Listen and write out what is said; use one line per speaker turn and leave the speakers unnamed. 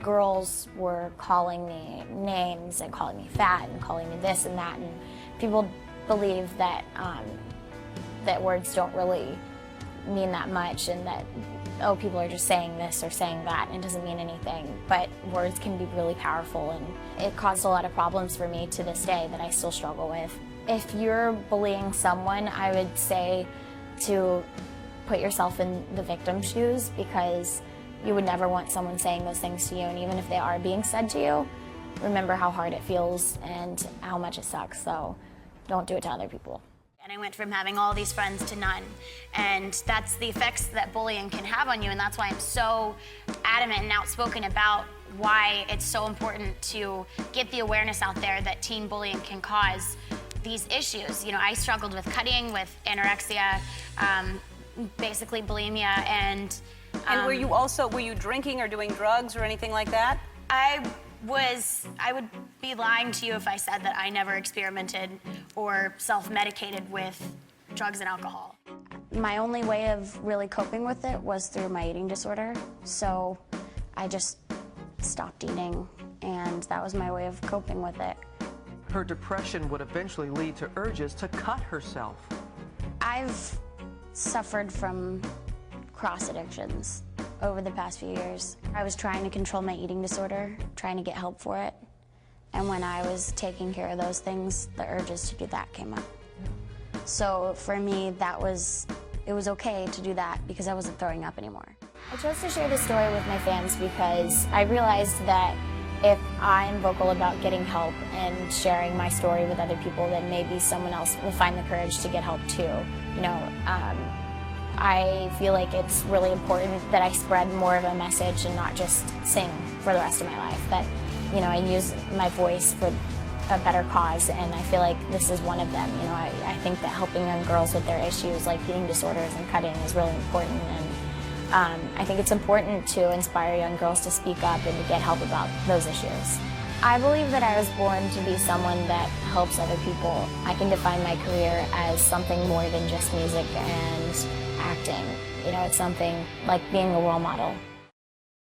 girls were calling me names and calling me fat and calling me this and that, and people believe that that words don't really mean that much, and that, oh, people are just saying this or saying that, and it doesn't mean anything. But words can be really powerful, and it caused a lot of problems for me to this day that I still struggle with. If you're bullying someone, I would say to put yourself in the victim's shoes, because you would never want someone saying those things to you, and even if they are being said to you, remember how hard it feels and how much it sucks, so don't do it to other people.
And I went from having all these friends to none. And that's the effects that bullying can have on you, and that's why I'm so adamant and outspoken about why it's so important to get the awareness out there that teen bullying can cause these issues. You know, I struggled with cutting, with anorexia, basically bulimia, and
were you drinking or doing drugs or anything like that?
I would be lying to you if I said that I never experimented or self-medicated with drugs and alcohol.
My only way of really coping with it was through my eating disorder, so I just stopped eating, and that was my way of coping with it.
Her depression would eventually lead to urges to cut herself.
I've suffered from cross addictions over the past few years. I was trying to control my eating disorder, trying to get help for it. And when I was taking care of those things, the urges to do that came up. So for me, it was okay to do that because I wasn't throwing up anymore. I chose to share this story with my fans because I realized that if I'm vocal about getting help and sharing my story with other people, then maybe someone else will find the courage to get help too. You know, I feel like it's really important that I spread more of a message and not just sing for the rest of my life. That, you know, I use my voice for a better cause, and I feel like this is one of them. You know, I think that helping young girls with their issues like eating disorders and cutting is really important, and I think it's important to inspire young girls to speak up and to get help about those issues. I believe that I was born to be someone that helps other people. I can define my career as something more than just music and acting. You know, it's something like being a role model.